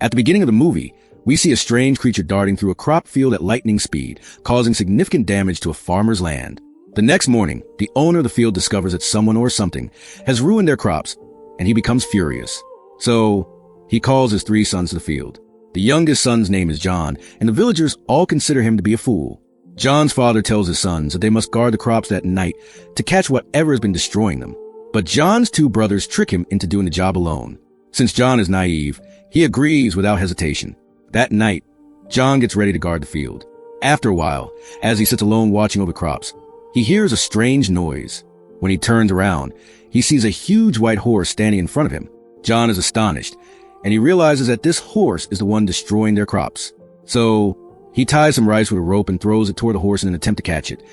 At the beginning of the movie, we see a strange creature darting through a crop field at lightning speed, causing significant damage to a farmer's land. The next morning, the owner of the field discovers that someone or something has ruined their crops, and he becomes furious. So, he calls his 3 sons to the field. The youngest son's name is John, and the villagers all consider him to be a fool. John's father tells his sons that they must guard the crops that night to catch whatever has been destroying them. But John's 2 brothers trick him into doing the job alone. Since John is naive, he agrees without hesitation. That night, John gets ready to guard the field. After a while, as he sits alone watching over crops, he hears a strange noise. When he turns around, he sees a huge white horse standing in front of him. John is astonished, and he realizes that this horse is the one destroying their crops. So, he ties some rice with a rope and throws it toward the horse in an attempt to catch it.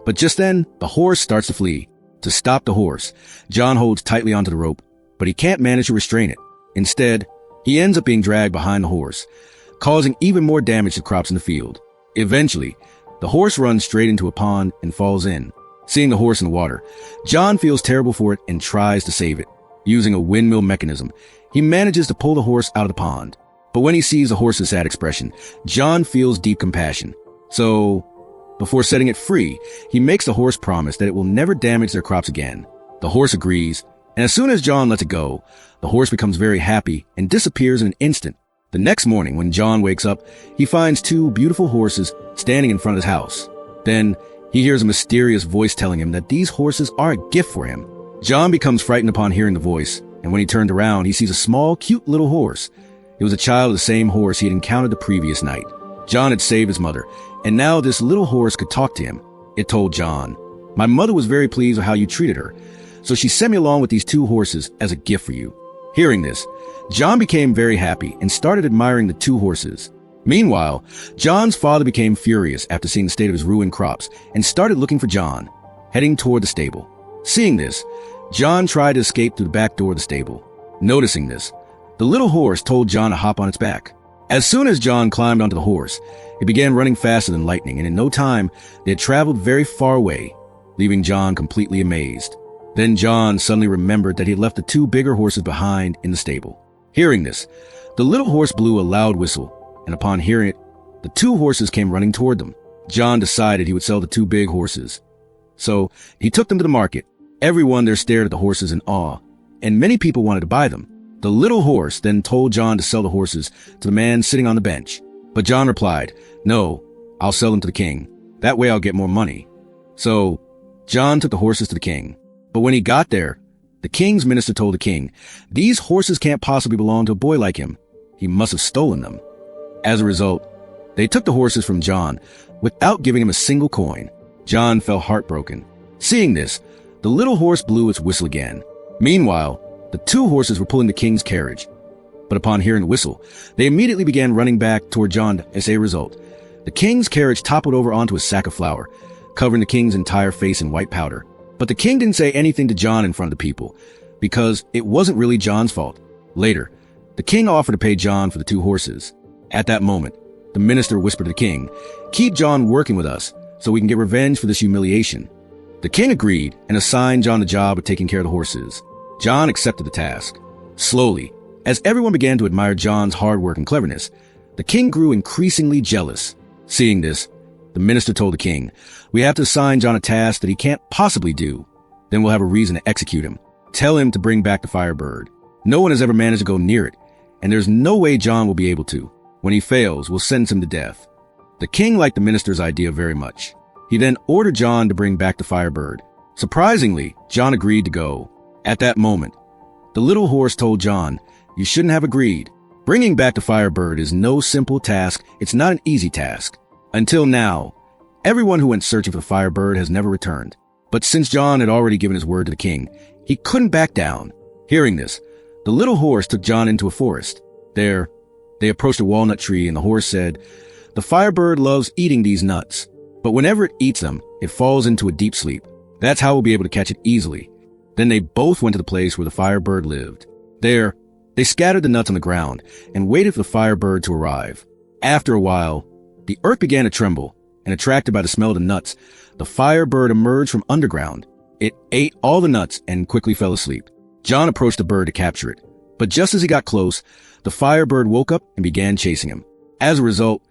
But just then, the horse starts to flee. To stop the horse, John holds tightly onto the rope, but he can't manage to restrain it. Instead, he ends up being dragged behind the horse, causing even more damage to crops in the field. Eventually, the horse runs straight into a pond and falls in. Seeing the horse in the water, John feels terrible for it and tries to save it. Using a windmill mechanism, he manages to pull the horse out of the pond. But when he sees the horse's sad expression, John feels deep compassion. So, before setting it free, he makes the horse promise that it will never damage their crops again. The horse agrees, and as soon as John lets it go, the horse becomes very happy and disappears in an instant. The next morning, when John wakes up, he finds 2 beautiful horses standing in front of his house. Then, he hears a mysterious voice telling him that these horses are a gift for him. John becomes frightened upon hearing the voice, and when he turned around, he sees a small, cute little horse. It was a child of the same horse he had encountered the previous night. John had saved his mother, and now this little horse could talk to him. It told John, "My mother was very pleased with how you treated her, so she sent me along with these 2 horses as a gift for you." Hearing this, John became very happy and started admiring the 2 horses. Meanwhile, John's father became furious after seeing the state of his ruined crops and started looking for John, heading toward the stable. Seeing this, John tried to escape through the back door of the stable. Noticing this, the little horse told John to hop on its back. As soon as John climbed onto the horse, it began running faster than lightning, and in no time, they had traveled very far away, leaving John completely amazed. Then John suddenly remembered that he had left the 2 bigger horses behind in the stable. Hearing this, the little horse blew a loud whistle, and upon hearing it, the 2 horses came running toward them. John decided he would sell the 2 big horses. So, he took them to the market. Everyone there stared at the horses in awe, and many people wanted to buy them. The little horse then told John to sell the horses to the man sitting on the bench. But John replied, "No, I'll sell them to the king. That way I'll get more money." So, John took the horses to the king. But when he got there, the king's minister told the king, "These horses can't possibly belong to a boy like him. He must have stolen them." As a result, they took the horses from John without giving him a single coin. John felt heartbroken. Seeing this, the little horse blew its whistle again. Meanwhile, the 2 horses were pulling the king's carriage. But upon hearing the whistle, they immediately began running back toward John. As a result, the king's carriage toppled over onto a sack of flour, covering the king's entire face in white powder. But the king didn't say anything to John in front of the people, because it wasn't really John's fault. Later, the king offered to pay John for the 2 horses. At that moment, the minister whispered to the king, "Keep John working with us, so we can get revenge for this humiliation." The king agreed and assigned John the job of taking care of the horses. John accepted the task. Slowly, as everyone began to admire John's hard work and cleverness, the king grew increasingly jealous. Seeing this, the minister told the king, "We have to assign John a task that he can't possibly do. Then we'll have a reason to execute him. Tell him to bring back the Firebird. No one has ever managed to go near it, and there's no way John will be able to. When he fails, we'll sentence him to death." The king liked the minister's idea very much. He then ordered John to bring back the Firebird. Surprisingly, John agreed to go. At that moment, the little horse told John, "You shouldn't have agreed. Bringing back the Firebird is no simple task. It's not an easy task. Until now, everyone who went searching for the Firebird has never returned. But since John had already given his word to the king, he couldn't back down." Hearing this, the little horse took John into a forest. There, they approached a walnut tree, and the horse said, "The Firebird loves eating these nuts, but whenever it eats them, it falls into a deep sleep. That's how we'll be able to catch it easily." Then they both went to the place where the Firebird lived. There, they scattered the nuts on the ground and waited for the Firebird to arrive. After a while, the earth began to tremble, and attracted by the smell of the nuts, the Firebird emerged from underground. It ate all the nuts and quickly fell asleep. John approached the bird to capture it, But just as he got close, the firebird woke up and began chasing him. As a result,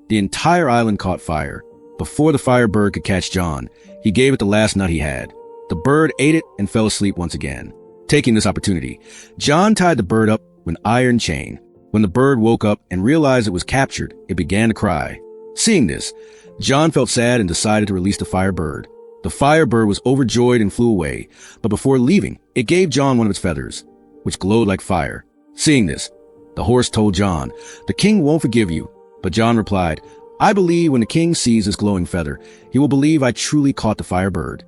the entire island caught fire. Before the firebird could catch John, he gave it the last nut he had. The bird ate it and fell asleep once again. Taking this opportunity, John tied the bird up with an iron chain. When the bird woke up and realized it was captured, it began to cry. Seeing this, John felt sad and decided to release the firebird. The firebird was overjoyed and flew away, but before leaving, it gave John one of its feathers, which glowed like fire. Seeing this, the horse told John, "The king won't forgive you." But John replied, "I believe when the king sees this glowing feather, he will believe I truly caught the firebird."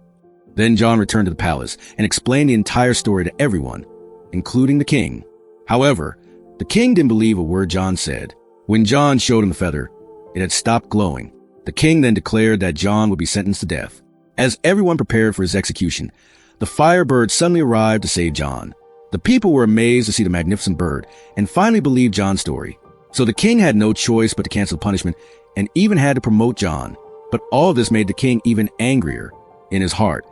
Then John returned to the palace and explained the entire story to everyone, including the king. However, the king didn't believe a word John said. When John showed him the feather, it had stopped glowing. The king then declared that John would be sentenced to death. As everyone prepared for his execution, the firebird suddenly arrived to save John. The people were amazed to see the magnificent bird and finally believed John's story. So the king had no choice but to cancel punishment and even had to promote John. But all of this made the king even angrier. In his heart,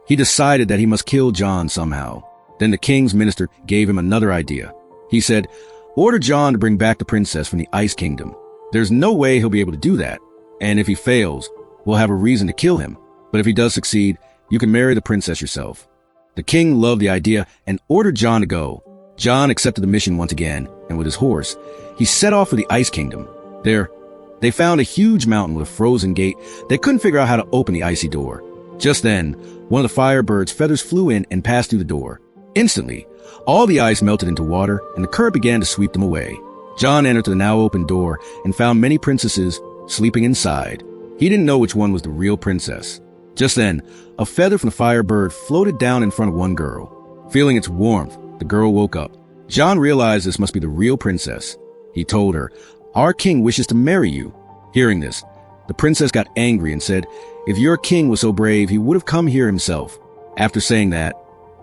he decided that he must kill John somehow. Then the king's minister gave him another idea. He said, "Order John to bring back the princess from the Ice Kingdom. There's no way he'll be able to do that. And if he fails, we'll have a reason to kill him. But if he does succeed, you can marry the princess yourself." The king loved the idea and ordered John to go. John accepted the mission once again, and with his horse, he set off for the Ice Kingdom. There, they found a huge mountain with a frozen gate. They couldn't figure out how to open the icy door. Just then, one of the firebird's feathers flew in and passed through the door. Instantly, all the ice melted into water, and the current began to sweep them away. John entered the now open door and found many princesses sleeping inside. He didn't know which one was the real princess. Just then, a feather from the firebird floated down in front of one girl. Feeling its warmth, the girl woke up. John realized this must be the real princess. He told her, "Our king wishes to marry you." Hearing this, the princess got angry and said, "If your king was so brave, he would have come here himself." After saying that,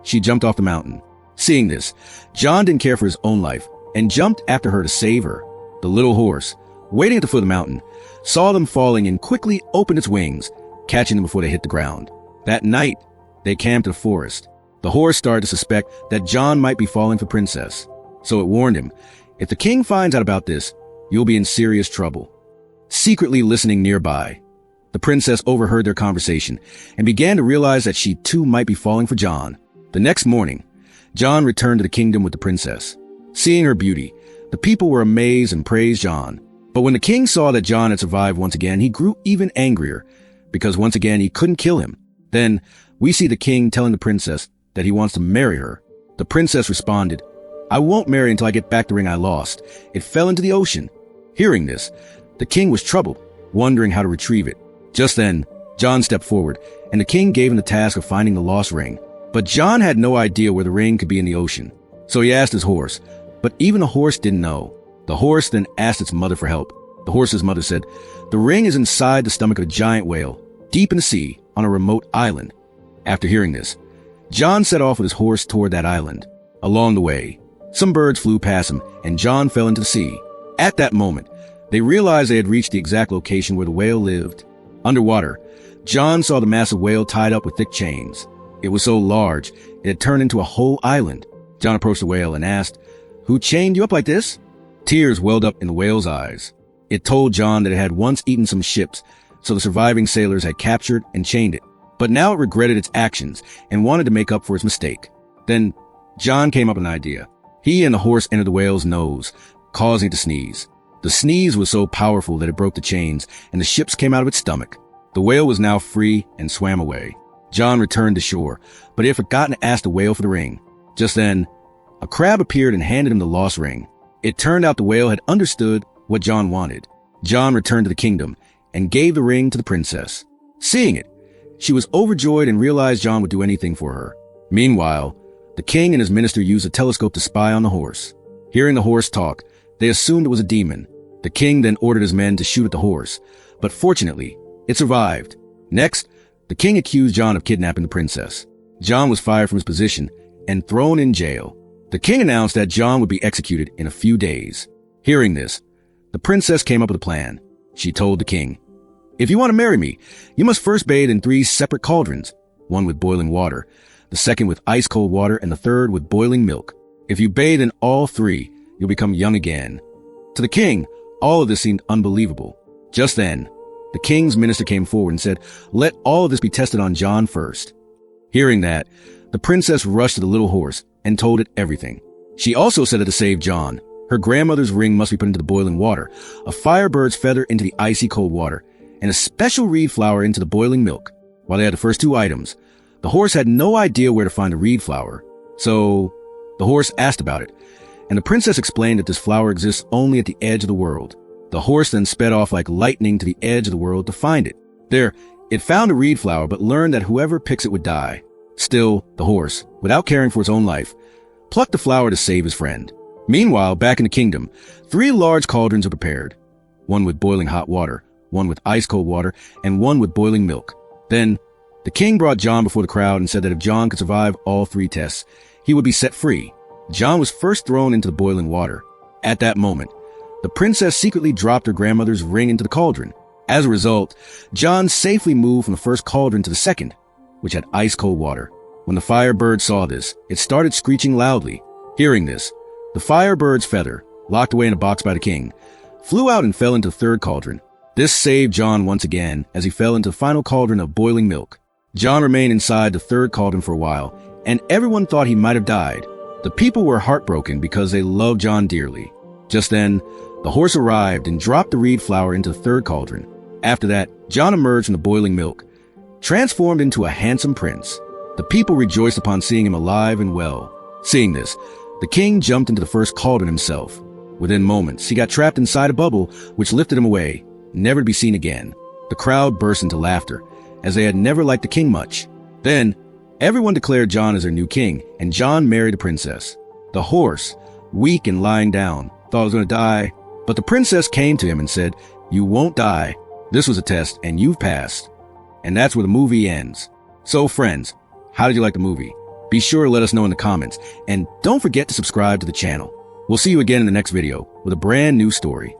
she jumped off the mountain. Seeing this, John didn't care for his own life and jumped after her to save her. The little horse, waiting at the foot of the mountain, saw them falling and quickly opened its wings, catching them before they hit the ground. That night, they camped in a forest. The horse started to suspect that John might be falling for Princess. So it warned him, "If the king finds out about this, you'll be in serious trouble." Secretly listening nearby, the princess overheard their conversation and began to realize that she too might be falling for John. The next morning, John returned to the kingdom with the princess. Seeing her beauty, the people were amazed and praised John. But when the king saw that John had survived once again, he grew even angrier, because once again he couldn't kill him. Then we see the king telling the princess that he wants to marry her. The princess responded, "I won't marry until I get back the ring I lost. It fell into the ocean." Hearing this, the king was troubled, wondering how to retrieve it. Just then, John stepped forward, and the king gave him the task of finding the lost ring. But John had no idea where the ring could be in the ocean. So he asked his horse, but even the horse didn't know. The horse then asked its mother for help. The horse's mother said, "The ring is inside the stomach of a giant whale, deep in the sea, on a remote island." After hearing this, John set off with his horse toward that island. Along the way, some birds flew past him, and John fell into the sea. At that moment, they realized they had reached the exact location where the whale lived. Underwater, John saw the massive whale tied up with thick chains. It was so large, it had turned into a whole island. John approached the whale and asked, "Who chained you up like this?" Tears welled up in the whale's eyes. It told John that it had once eaten some ships, so the surviving sailors had captured and chained it. But now it regretted its actions and wanted to make up for its mistake. Then John came up with an idea. He and the horse entered the whale's nose, causing it to sneeze. The sneeze was so powerful that it broke the chains, and the ships came out of its stomach. The whale was now free and swam away. John returned to shore, but he had forgotten to ask the whale for the ring. Just then, a crab appeared and handed him the lost ring. It turned out the whale had understood what John wanted. John returned to the kingdom and gave the ring to the princess. Seeing it, she was overjoyed and realized John would do anything for her. Meanwhile, the king and his minister used a telescope to spy on the horse. Hearing the horse talk, they assumed it was a demon. The king then ordered his men to shoot at the horse, but fortunately, it survived. Next, the king accused John of kidnapping the princess. John was fired from his position and thrown in jail. The king announced that John would be executed in a few days. Hearing this, the princess came up with a plan. She told the king, "If you want to marry me, you must first bathe in 3 separate cauldrons, one with boiling water, the second with ice-cold water, and the third with boiling milk. If you bathe in all three, you'll become young again. To the king, all of this seemed unbelievable. Just then, the king's minister came forward and said, "Let all of this be tested on John first." Hearing that, the princess rushed to the little horse and told it everything. She also said that to save John, her grandmother's ring must be put into the boiling water, a firebird's feather into the icy cold water, and a special reed flower into the boiling milk. While they had the first two items, the horse had no idea where to find the reed flower. So the horse asked about it, and the princess explained that this flower exists only at the edge of the world. The horse then sped off like lightning to the edge of the world to find it. There, it found a reed flower, but learned that whoever picks it would die. Still, the horse, without caring for its own life, plucked the flower to save his friend. Meanwhile, back in the kingdom, 3 large cauldrons were prepared. One with boiling hot water, one with ice cold water, and one with boiling milk. Then, the king brought John before the crowd and said that if John could survive all 3 tests, he would be set free. John was first thrown into the boiling water. At that moment, the princess secretly dropped her grandmother's ring into the cauldron. As a result, John safely moved from the first cauldron to the second, which had ice-cold water. When the firebird saw this, it started screeching loudly. Hearing this, the firebird's feather, locked away in a box by the king, flew out and fell into the third cauldron. This saved John once again as he fell into the final cauldron of boiling milk. John remained inside the third cauldron for a while, and everyone thought he might have died. The people were heartbroken because they loved John dearly. Just then, the horse arrived and dropped the reed flower into the third cauldron. After that, John emerged from the boiling milk, transformed into a handsome prince. The people rejoiced upon seeing him alive and well. Seeing this, the king jumped into the first cauldron himself. Within moments, he got trapped inside a bubble, which lifted him away, never to be seen again. The crowd burst into laughter, as they had never liked the king much. Then, everyone declared John as their new king, and John married the princess. The horse, weak and lying down, thought he was going to die, but the princess came to him and said, "You won't die. This was a test, and you've passed." And that's where the movie ends. So friends, how did you like the movie? Be sure to let us know in the comments, and don't forget to subscribe to the channel. We'll see you again in the next video with a brand new story.